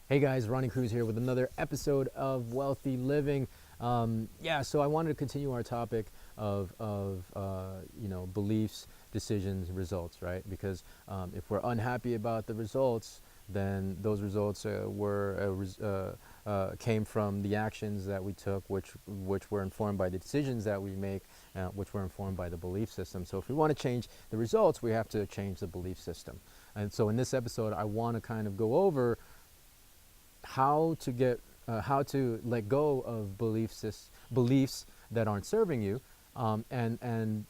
Hey guys, Ronnie Cruz here with another episode of Wealthy Living. So I wanted to continue our topic of beliefs, decisions, results, right? Because if we're unhappy about the results, then those results came from the actions that we took, which were informed by the decisions that we make, which were informed by the belief system. So if we want to change the results, we have to change the belief system. And so in this episode, I want to kind of go over how to let go of beliefs that aren't serving you, and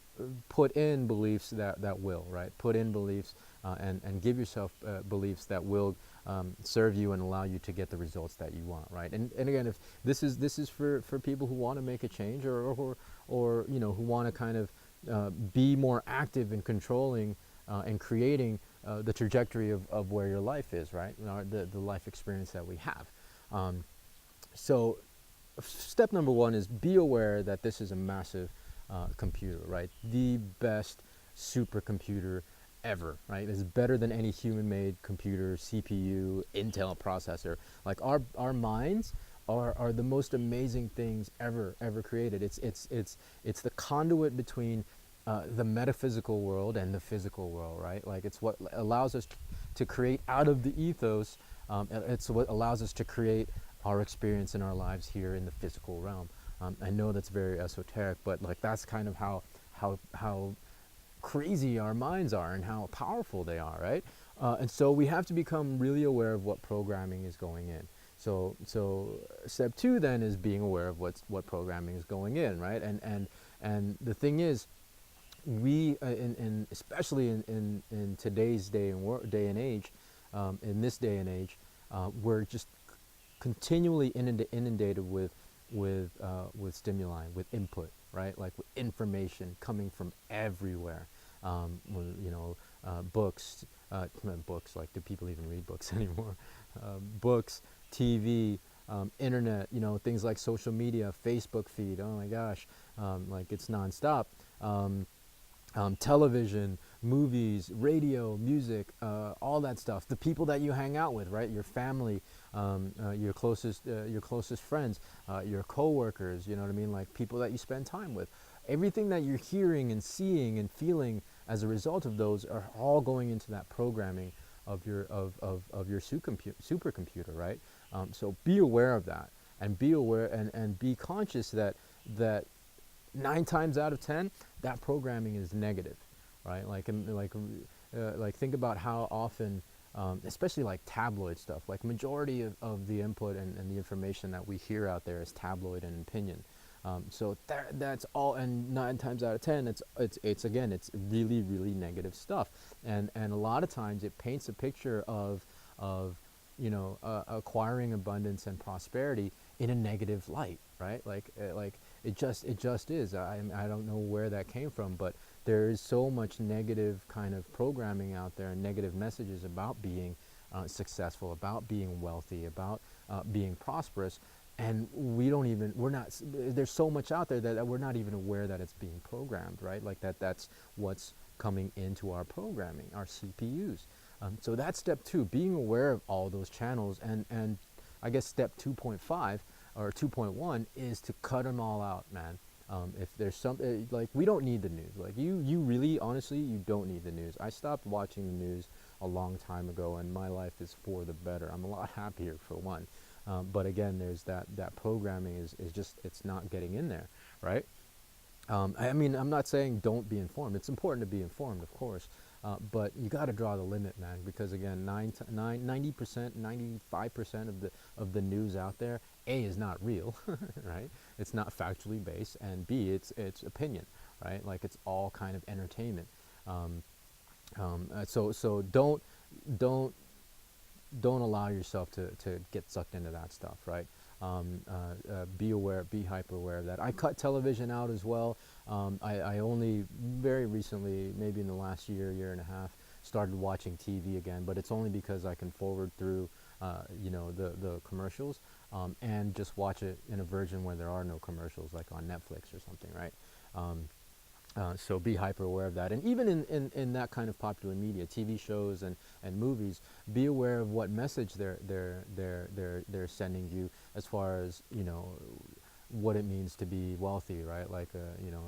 put in beliefs that will, right, put in beliefs, and give yourself beliefs that will serve you and allow you to get the results that you want, right. And again, if this is for people who want to make a change, or who want to kind of be more active in controlling and creating the trajectory of where your life is, right? The life experience that we have. Um, so, step number one is be aware that this is a massive computer, right? The best supercomputer ever, right? It's better than any human-made computer, CPU, Intel processor. Like our minds are the most amazing things ever created. It's the conduit between the metaphysical world and the physical world, right? Like it's what allows us to create out of the ethos. It's what allows us to create our experience in our lives here in the physical realm. I know that's very esoteric, but like that's kind of how crazy our minds are and how powerful they are, right? And so we have to become really aware of what programming is going in. So step two then is being aware of what programming is going in, right? And the thing is, we especially in today's day and age, in this day and age, we're just continually inundated with stimuli, with input, right? Like with information coming from everywhere. Books, not books. Like, do people even read books anymore? Books, TV, internet. Things like social media, Facebook feed. Oh my gosh, like it's nonstop. Television, movies, radio, music, all that stuff. The people that you hang out with, right? Your family, your closest friends, your coworkers. You know what I mean? Like people that you spend time with. Everything that you're hearing and seeing and feeling as a result of those are all going into that programming of your supercomputer, right? So be aware of that, and be aware and be conscious that 9 times out of 10, that programming is negative, right? Like think about how often, especially like tabloid stuff, like majority of the input and the information that we hear out there is tabloid and opinion. So that's all, and 9 times out of 10, it's really negative stuff, and a lot of times it paints a picture of acquiring abundance and prosperity in a negative light, right? Like it just is. I don't know where that came from, but there is so much negative kind of programming out there, and negative messages about being successful, about being wealthy, about being prosperous, and we're not. There's so much out there that we're not even aware that it's being programmed, right? Like that's what's coming into our programming, our CPUs. So that's step two, being aware of all those channels, and I guess step 2.5 or 2.1 is to cut them all out, man. If there's something like, we don't need the news. Like you really, honestly, you don't need the news. I stopped watching the news a long time ago, and my life is for the better. I'm a lot happier, for one. But again, there's that programming is just, it's not getting in there, right? I mean, I'm not saying don't be informed. It's important to be informed, of course, but you got to draw the limit, man. Because again, 90%, 95% of the news out there, A, is not real, right? It's not factually based, and B, it's opinion, right? Like it's all kind of entertainment. So don't don't allow yourself to get sucked into that stuff, right? Be aware, be hyper aware of that. I cut television out as well. I only very recently, maybe in the last year and a half, started watching TV again, but it's only because I can forward through, the commercials, and just watch it in a version where there are no commercials, like on Netflix or something, right? So be hyper aware of that. And even in that kind of popular media, TV shows and movies, be aware of what message they're sending you as far as, what it means to be wealthy, right? Like,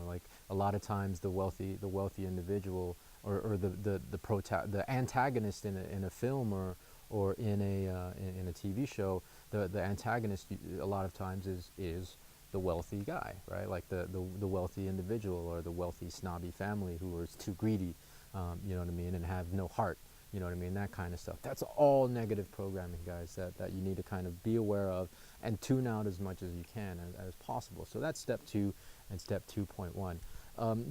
like a lot of times the wealthy individual, or the antagonist in a film, or in a TV show, the antagonist a lot of times is the wealthy guy, right? Like the wealthy individual, or the wealthy snobby family who is too greedy, you know what I mean, and have no heart, you know what I mean, that kind of stuff. That's all negative programming, guys, that you need to kind of be aware of and tune out as much as you can as possible. So that's step 2 and step 2.1.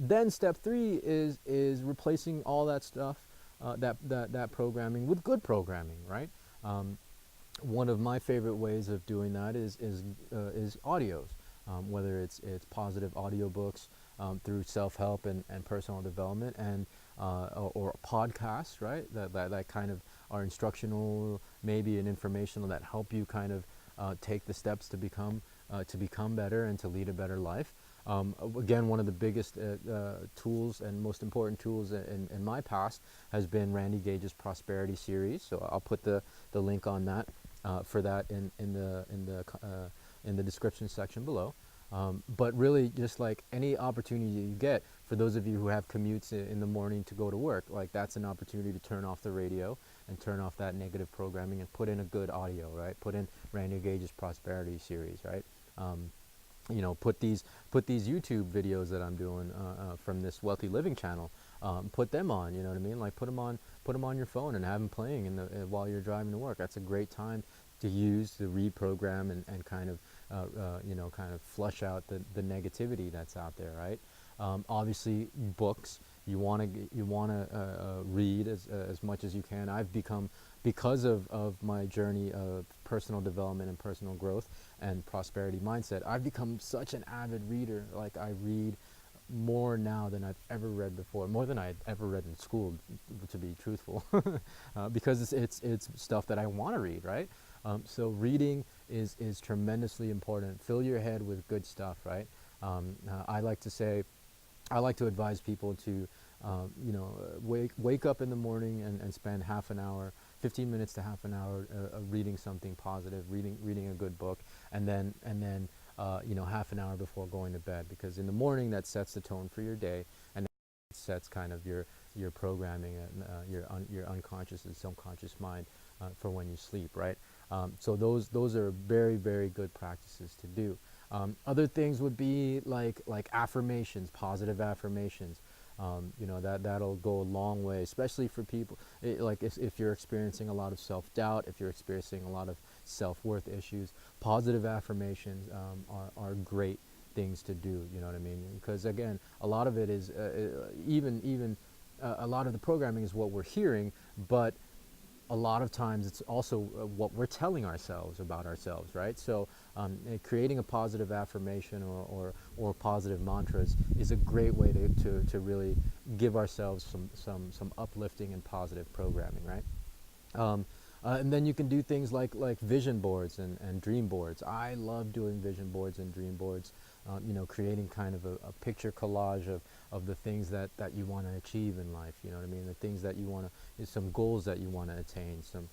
Then step 3 is replacing all that stuff, that programming, with good programming, right? One of my favorite ways of doing that is audios, whether it's positive audiobooks, through self-help and personal development, and or podcasts, right? That kind of are instructional, maybe, and informational, that help you kind of take the steps to become better and to lead a better life. Again, one of the biggest tools and most important tools in my past has been Randy Gage's Prosperity series. So I'll put the link on that, for that in the description section below. But really, just like any opportunity you get, for those of you who have commutes in the morning to go to work, like, that's an opportunity to turn off the radio and turn off that negative programming and put in a good audio, right? Put in Randy Gage's Prosperity series, right? Put these YouTube videos that I'm doing from this Wealthy Living channel, put them on. You know what I mean? Like, put them on your phone and have them playing while you're driving to work. That's a great time to use to reprogram and kind of kind of flush out the negativity that's out there, right? Obviously, books. You want to read as much as you can. I've become, because of my journey of personal development and personal growth and prosperity mindset, I've become such an avid reader. Like, I read more now than I've ever read before, more than I'd ever read in school, to be truthful, because it's stuff that I want to read, right? So reading is tremendously important. Fill your head with good stuff, right? I like to advise people to, wake up in the morning and spend half an hour, 15 minutes to half an hour, reading something positive, reading a good book, and then half an hour before going to bed, because in the morning that sets the tone for your day, and it sets kind of your programming and your unconscious and subconscious mind for when you sleep, right? So those are very, very good practices to do. Other things would be like affirmations, positive affirmations. That'll go a long way, especially for people, like if you're experiencing a lot of self-doubt, if you're experiencing a lot of self-worth issues. Positive affirmations are great things to do. You know what I mean? Because again, a lot of it is even a lot of the programming is what we're hearing, but a lot of times it's also what we're telling ourselves about ourselves, right? So creating a positive affirmation or positive mantras is a great way to really give ourselves some uplifting and positive programming, right? And then you can do things like vision boards and dream boards. I love doing vision boards and dream boards, creating kind of a picture collage of the things that you want to achieve in life, you know what I mean? The things that you want to, some goals that you want to attain, some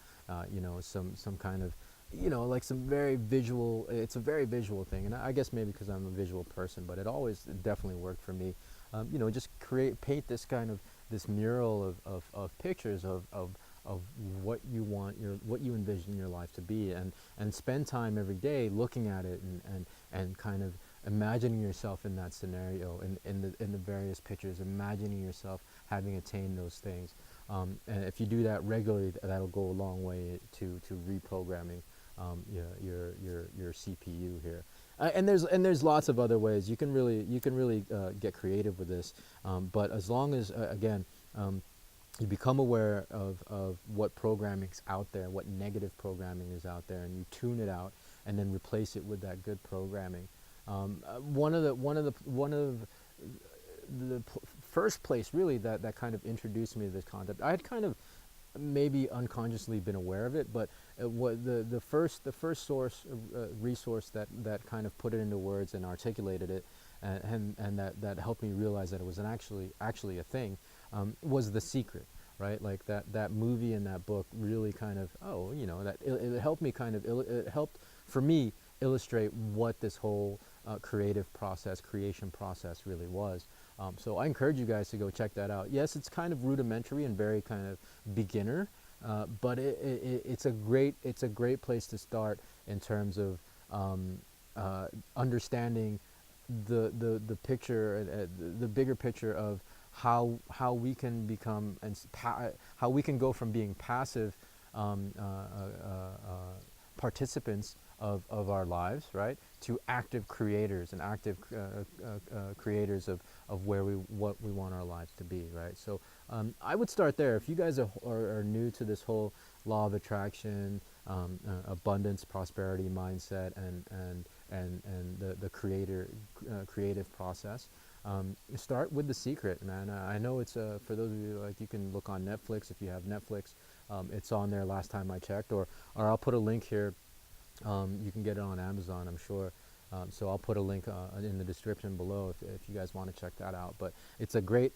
kind of, like some very visual, it's a very visual thing. And I guess maybe because I'm a visual person, but it always definitely worked for me. Just paint this kind of, this mural of pictures of what you want what you envision your life to be, and spend time every day looking at it and kind of imagining yourself in that scenario, in the various pictures, imagining yourself having attained those things. And if you do that regularly, that'll go a long way to reprogramming your CPU here. And there's lots of other ways you can really get creative with this, but as long as again, you become aware of what programming is out there, what negative programming is out there, and you tune it out, and then replace it with that good programming. One of the first place really that kind of introduced me to this concept, I had kind of maybe unconsciously been aware of it, but what the first resource that kind of put it into words and articulated it and that helped me realize that it was actually a thing, was The Secret, right? Like that movie and that book really kind of, that it helped me kind of it helped for me illustrate what this whole creative process, creation process really was. So I encourage you guys to go check that out. Yes, it's kind of rudimentary and very kind of beginner, but it's a great place to start in terms of understanding the picture, the bigger picture of how we can become how we can go from being passive participants of our lives, right, to active creators and active creators of what we want our lives to be, right? So I would start there. If you guys are new to this whole law of attraction, abundance, prosperity mindset, and the creative process, start with The Secret, man. I know it's for those of you, like, you can look on Netflix if you have Netflix. It's on there last time I checked, or I'll put a link here. You can get it on Amazon, I'm sure. So I'll put a link in the description below if you guys want to check that out. But it's a great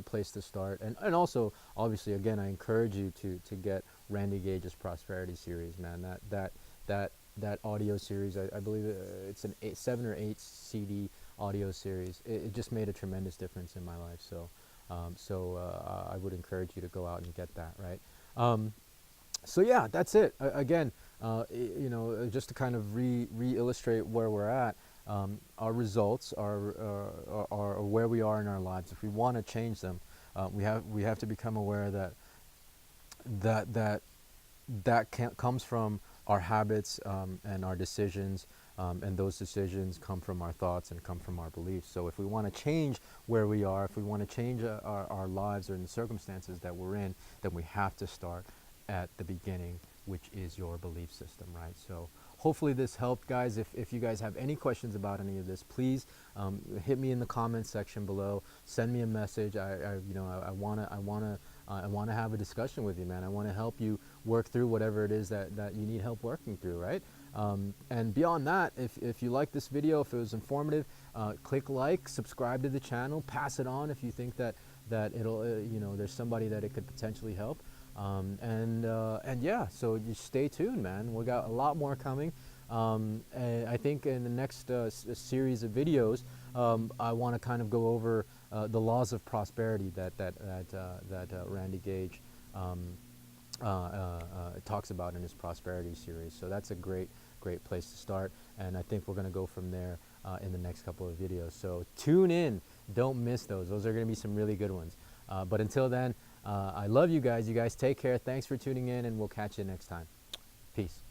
place to start. And also, obviously, again, I encourage you to get Randy Gage's Prosperity series, man. That audio series, I believe it's an 7 or 8 CD audio series. It just made a tremendous difference in my life. So I would encourage you to go out and get that, right? So yeah, that's it. Again, just to kind of re-illustrate where we're at, our results are where we are in our lives. If we want to change them, we have to become aware that comes from our habits and our decisions, and those decisions come from our thoughts and come from our beliefs. So if we want to change where we are, if we want to change our lives or in the circumstances that we're in, then we have to start at the beginning, which is your belief system, right? So hopefully this helped, guys. If you guys have any questions about any of this, please hit me in the comments section below. Send me a message. I wanna have a discussion with you, man. I want to help you work through whatever it is that you need help working through, right? And beyond that, if you like this video, if it was informative, click like, subscribe to the channel, pass it on if you think that it'll there's somebody that it could potentially help. And yeah, so just stay tuned, man. We got a lot more coming. And I think in the next series of videos, I want to kind of go over the laws of prosperity that Randy Gage talks about in his prosperity series. So that's a great place to start, and I think we're going to go from there in the next couple of videos. So tune in, don't miss those. Those are going to be some really good ones. But until then, I love you guys. You guys take care. Thanks for tuning in, and we'll catch you next time. Peace.